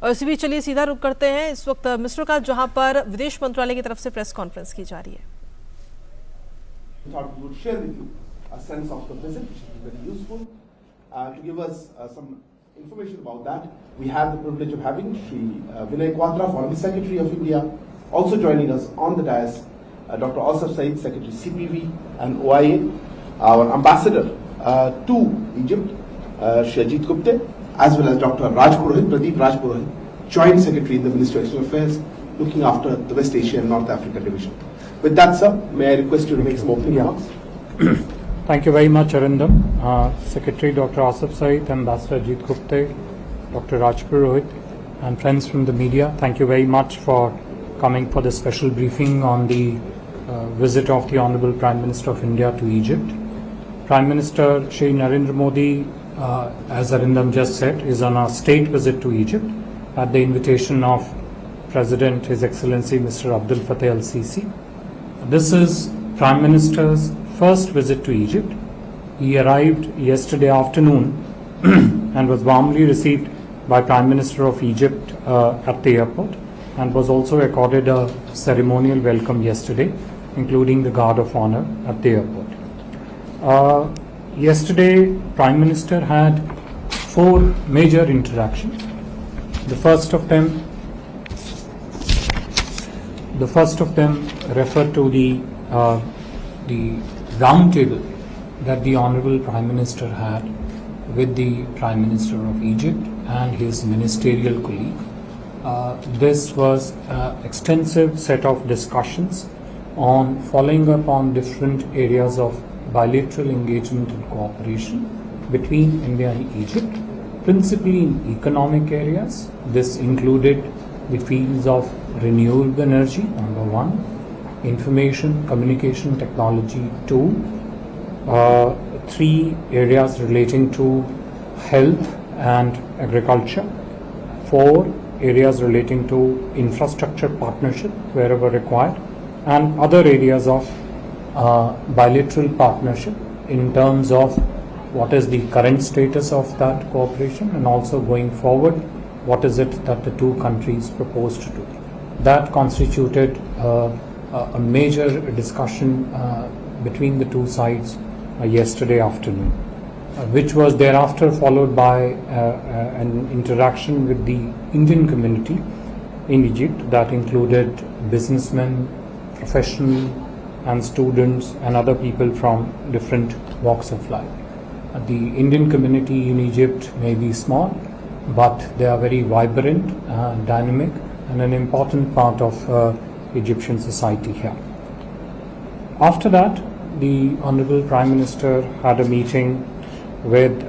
और इसी बीच चलिए सीधा रुक करते हैं इस वक्त मिस्र का, जहां पर विदेश मंत्रालय की तरफ से प्रेस कॉन्फ्रेंस की जा रही है। Thought we would share with you a sense of the visit, which is very useful. To give us some information about that, we have the privilege of having Shri Vinay Quadra, Foreign Secretary of India, also joining us on the dais, Dr. Asif Saeed, Secretary CPV and OIA, our ambassador to Egypt, Shri Ajit Gupte, as well as Dr. Pradeep Raj Purohit, Joint Secretary in the Ministry of External Affairs, looking after the West Asia and North Africa division. With that, sir, may I request you to make some opening remarks? Thank you very much, Arindam. Secretary Dr. Asif Saeed, Ambassador Ajit Gupte, Dr. Raj Purohit, and friends from the media, thank you very much for coming for this special briefing on the visit of the Honorable Prime Minister of India to Egypt. Prime Minister Shri Narendra Modi, as Arindam just said, is on a state visit to Egypt at the invitation of President His Excellency Mr. Abdel Fattah al-Sisi. This is Prime Minister's first visit to Egypt. He arrived yesterday afternoon and was warmly received by Prime Minister of Egypt at the airport, and was also accorded a ceremonial welcome yesterday, including the Guard of Honor at the airport. Yesterday, Prime Minister had 4 major interactions. The first of them referred to the round table that the Honorable Prime Minister had with the Prime Minister of Egypt and his ministerial colleague. This was an extensive set of discussions on following up on different areas of bilateral engagement and cooperation between India and Egypt, principally in economic areas. This included the fields of renewable energy, number 1, information communication technology 2, 3 areas relating to health and agriculture, 4 areas relating to infrastructure partnership wherever required, and other areas of bilateral partnership in terms of what is the current status of that cooperation, and also going forward what is it that the two countries propose to do. That constituted a major discussion between the two sides yesterday afternoon, which was thereafter followed by an interaction with the Indian community in Egypt that included businessmen, professionals and students and other people from different walks of life. The Indian community in Egypt may be small, but they are very vibrant, dynamic, and an important part of Egyptian society here. After that, the Honorable Prime Minister had a meeting with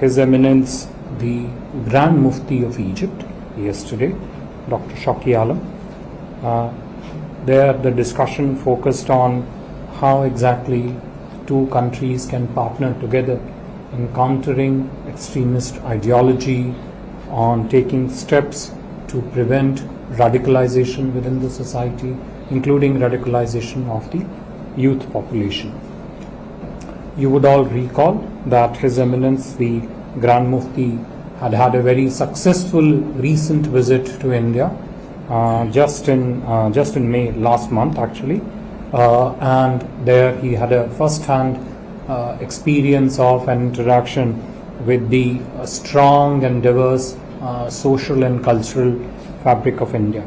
His Eminence the Grand Mufti of Egypt yesterday, Dr. Shaki Alam. There the discussion focused on how exactly two countries can partner together in countering extremist ideology, on taking steps to prevent radicalization within the society, including radicalization of the youth population. You would all recall that His Eminence the Grand Mufti had a very successful recent visit to India just in May last month actually, and there he had a first-hand experience of an interaction with the strong and diverse social and cultural fabric of India.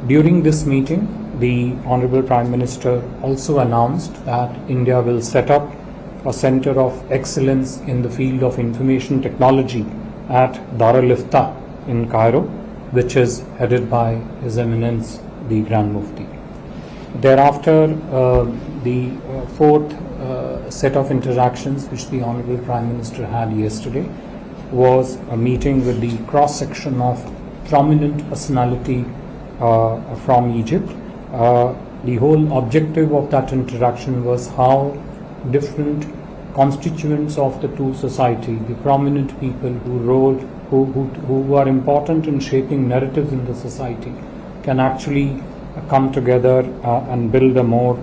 During this meeting, the Honorable Prime Minister also announced that India will set up a Center of Excellence in the field of information technology at Dar al-Ifta in Cairo, which is headed by His Eminence the Grand Mufti. Thereafter, the fourth set of interactions which the Honorable Prime Minister had yesterday was a meeting with the cross-section of prominent personality from Egypt. The whole objective of that interaction was how different constituents of the two society, the prominent people who are important in shaping narratives in the society, can actually come together and build a more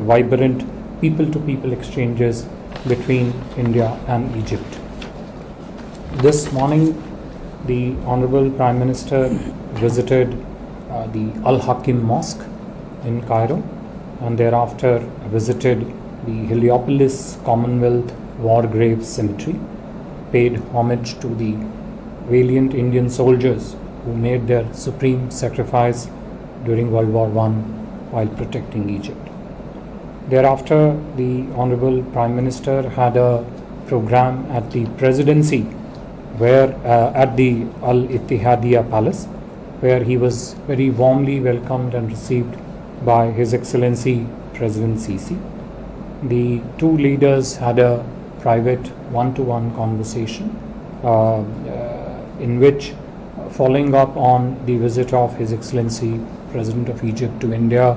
vibrant people-to-people exchanges between India and Egypt. This morning, the Honorable Prime Minister visited the Al-Hakim Mosque in Cairo, and thereafter visited the Heliopolis Commonwealth War Graves Cemetery, paid homage to the valiant Indian soldiers who made their supreme sacrifice during World War I while protecting Egypt. Thereafter, the Honorable Prime Minister had a program at the Presidency, where at the Al-Ittihadiyya Palace, where he was very warmly welcomed and received by His Excellency President Sisi. The two leaders had a private one-to-one conversation in which, following up on the visit of His Excellency President of Egypt to India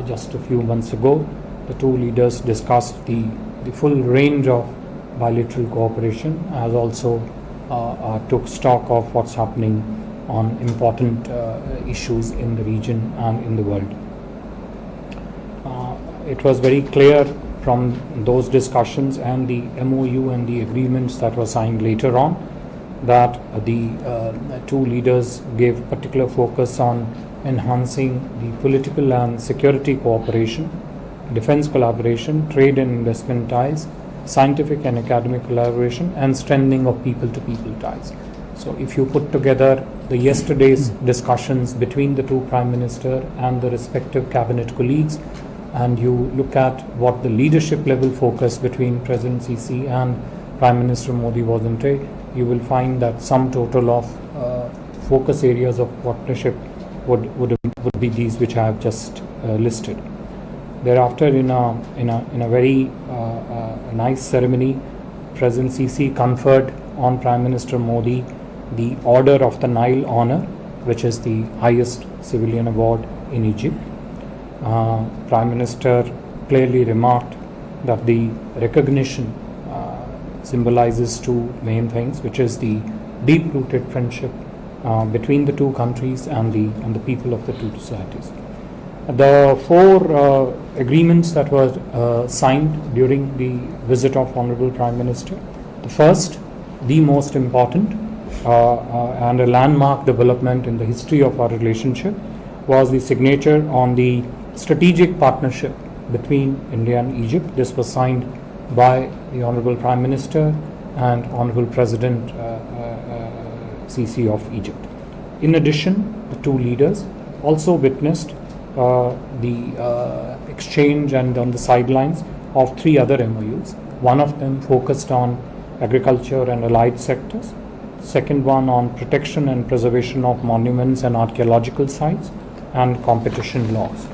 just a few months ago, the two leaders discussed the full range of bilateral cooperation, as also took stock of what's happening on important issues in the region and in the world. It was very clear from those discussions and the MOU and the agreements that were signed later on that the two leaders gave particular focus on enhancing the political and security cooperation, defense collaboration, trade and investment ties, scientific and academic collaboration, and strengthening of people-to-people ties. So if you put together the yesterday's discussions between the two Prime Minister and the respective cabinet colleagues, and you look at what the leadership level focus between President Sisi and Prime Minister Modi was into, you will find that sum total of focus areas of partnership would be these which I have just listed. Thereafter, in a very nice ceremony, President Sisi conferred on Prime Minister Modi the Order of the Nile Honor, which is the highest civilian award in Egypt. Prime Minister clearly remarked that the recognition symbolizes two main things, which is the deep-rooted friendship between the two countries and the people of the two societies. The four agreements that were signed during the visit of Honorable Prime Minister, the first, the most important and a landmark development in the history of our relationship, was the signature on the strategic partnership between India and Egypt. This was signed by the Honorable Prime Minister and Honorable President Sisi of Egypt. In addition, the two leaders also witnessed the exchange and on the sidelines of three other MOUs. One of them focused on agriculture and allied sectors. Second one on protection and preservation of monuments and archaeological sites and competition laws.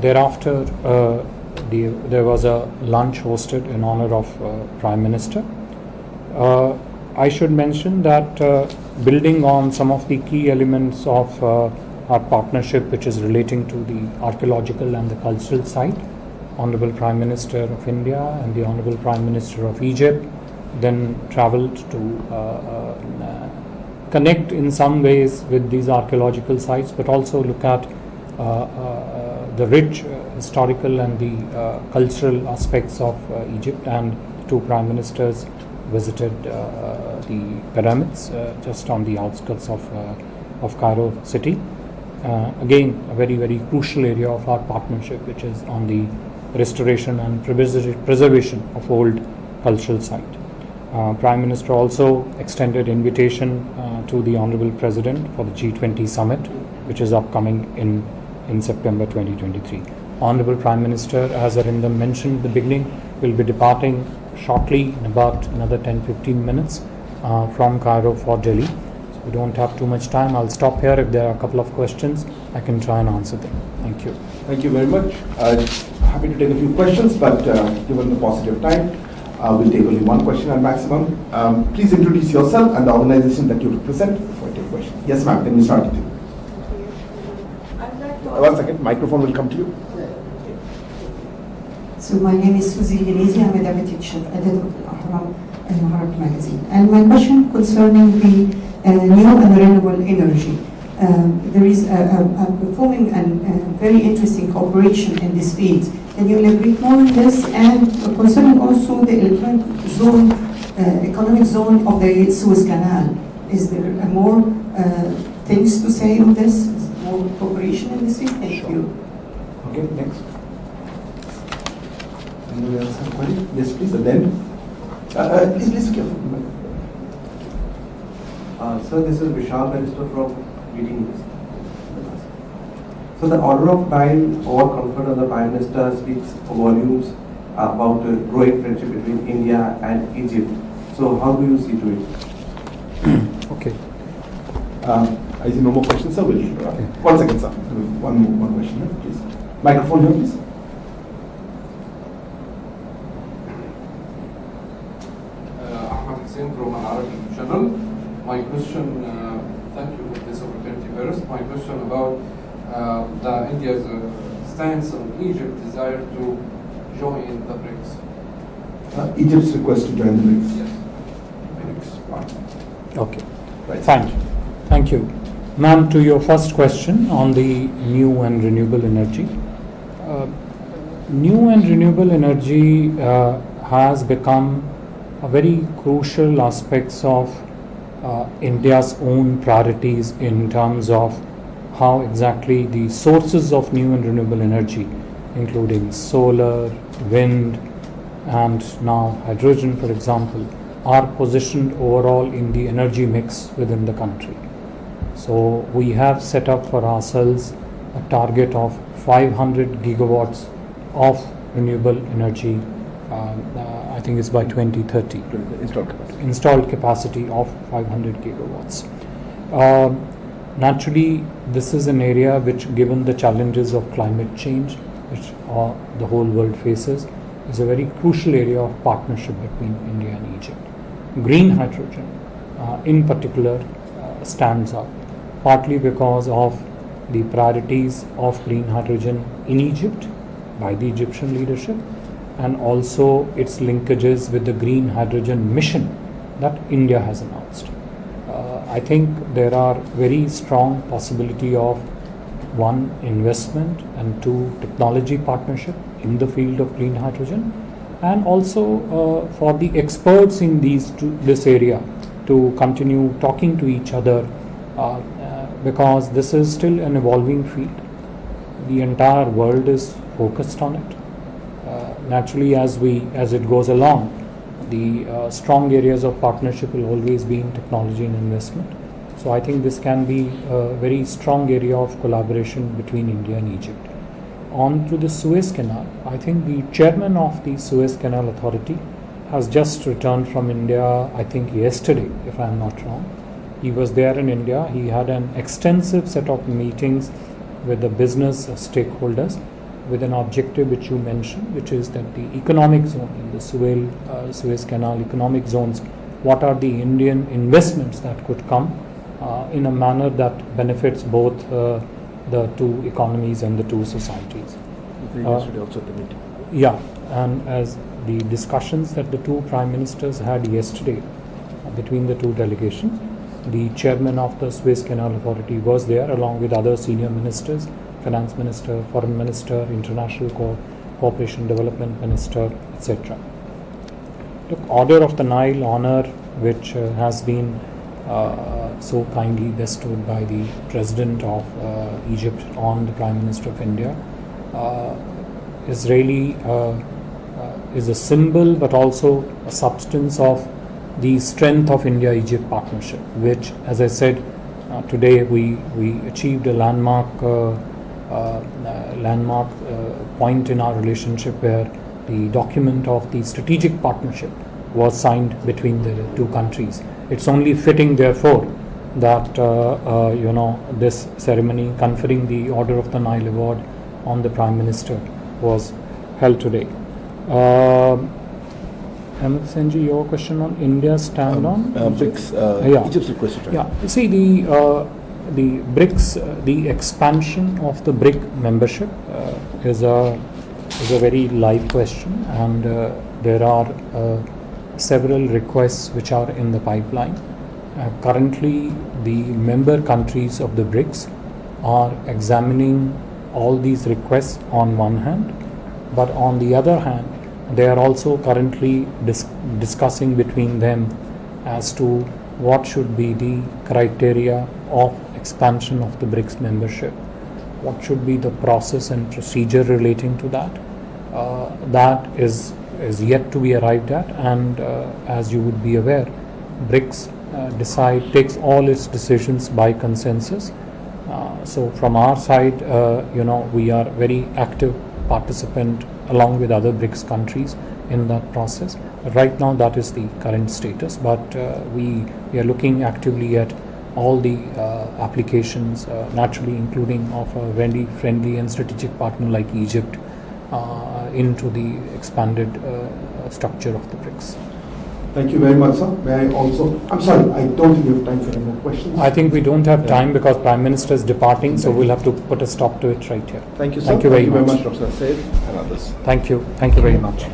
Thereafter, there was a lunch hosted in honor of Prime Minister. I should mention that building on some of the key elements of our partnership, which is relating to the archaeological and the cultural side, Honorable Prime Minister of India and the Honorable Prime Minister of Egypt then travelled to connect in some ways with these archaeological sites, but also look at the rich historical and the cultural aspects of Egypt. And two Prime Ministers visited the pyramids just on the outskirts of Cairo city. Again, a very, very crucial area of our partnership, which is on the restoration and preservation of old cultural site. Prime Minister also extended invitation to the Honorable President for the G20 summit, which is upcoming in September 2023. Honorable Prime Minister, as Arindam mentioned at the beginning, will be departing shortly in about another 10-15 minutes from Cairo for Delhi. So we don't have too much time. I'll stop here. If there are a couple of questions, I can try and answer them. Thank you. Thank you very much. Happy to take a few questions, but given the paucity of time, we'll take only one question at maximum. Please introduce yourself and the organization that you represent before I take a question. Yes, ma'am. Can we start with you? One second. Microphone will come to you. So my name is Suzy Ghinesi. I'm a deputy chief editor of the Ahram Al-Harab magazine. And my question concerning the new and renewable energy. There is a performing and very interesting cooperation in this field. Can you elaborate more on this? And concerning also the electronic zone economic zone of the Suez Canal. Is there more things to say on this? Is there more cooperation in this field? Thank you. Okay, next. Anybody else have a query? Yes, please, and then. Please be careful. Sir, this is Vishal Minister from BD News. So the order of Nile over conferred on the Prime Minister speaks volumes about a growing friendship between India and Egypt. So how do you see to it? Okay. I see no more questions, sir. Okay. 1 second, sir. One question, here, please. Microphone here, please. Ahmed Hussein from Al Arabic Channel. My question, thank you for this opportunity first. My question about the India's stance on Egypt's desire to join the BRICS. Egypt's request to join the BRICS. Yes. BRICS. Okay. Right. Fine. Thank you. Ma'am, to your first question on the new and renewable energy. New and renewable energy has become a very crucial aspects of India's own priorities in terms of how exactly the sources of new and renewable energy, including solar, wind, and now hydrogen, for example, are positioned overall in the energy mix within the country. So we have set up for ourselves a target of 500 gigawatts of renewable energy. I think it's by 2030. Installed capacity of 500 gigawatts. Naturally, this is an area which, given the challenges of climate change, which the whole world faces, is a very crucial area of partnership between India and Egypt. Green hydrogen, in particular, stands out, partly because of the priorities of green hydrogen in Egypt by the Egyptian leadership, and also its linkages with the green hydrogen mission that India has announced. I think there are very strong possibility of one, investment, and two, technology partnership in the field of green hydrogen, and also for the experts in this area to continue talking to each other because this is still an evolving field. The entire world is focused on it. Naturally, as it goes along, the strong areas of partnership will always be in technology and investment. So I think this can be a very strong area of collaboration between India and Egypt. On to the Suez Canal, I think the chairman of the Suez Canal Authority has just returned from India, I think yesterday, if I am not wrong. He was there in India. He had an extensive set of meetings with the business stakeholders with an objective which you mentioned, which is that the economic zone in the Suez Canal economic zones, what are the Indian investments that could come in a manner that benefits both the two economies and the two societies. Yesterday also at the meeting. Yeah, and as the discussions that the two prime ministers had yesterday between the two delegations, the chairman of the Suez Canal Authority was there along with other senior ministers, finance minister, foreign minister, international cooperation development minister, etc. Look, Order of the Nile honor, which has been so kindly bestowed by the President of Egypt on the Prime Minister of India, is really is a symbol but also a substance of the strength of India-Egypt partnership, which, as I said, today we achieved a landmark point in our relationship where the document of the strategic partnership was signed between the two countries. It's only fitting, therefore, that this ceremony conferring the Order of the Nile Award on the Prime Minister was held today. Ahmed Senji, your question on India's stand on BRICS, Egypt's request to join. Yeah, you see the BRICS, the expansion of the BRIC membership is a very live question, and there are several requests which are in the pipeline. Currently, the member countries of the BRICS are examining all these requests on one hand, but on the other hand, they are also currently discussing between them as to what should be the criteria of expansion of the BRICS membership. What should be the process and procedure relating to that? That is yet to be arrived at, and as you would be aware, BRICS takes all its decisions by consensus. So from our side, we are very active participant along with other BRICS countries in that process. Right now, that is the current status, but we are looking actively at all the applications, naturally including of a very friendly and strategic partner like Egypt into the expanded structure of the BRICS. Thank you very much, sir. May I also, I'm sorry, I don't think we have time for any more questions. I think we don't have time because Prime Minister is departing, so we'll have to put a stop to it right here. Thank you, sir. Thank you very much. Professor Said and others. Thank you. Thank you very much.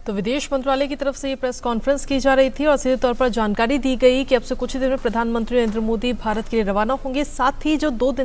तो विदेश मंत्रालय की तरफ से ये press conference की जा रही थी और सीधे तौर पर जानकारी दी गई कि अब से कुछ ही देर में प्रधानमंत्री नरेंद्र मोदी भारत के लिए रवाना होंगे। साथ ही जो 2 दिन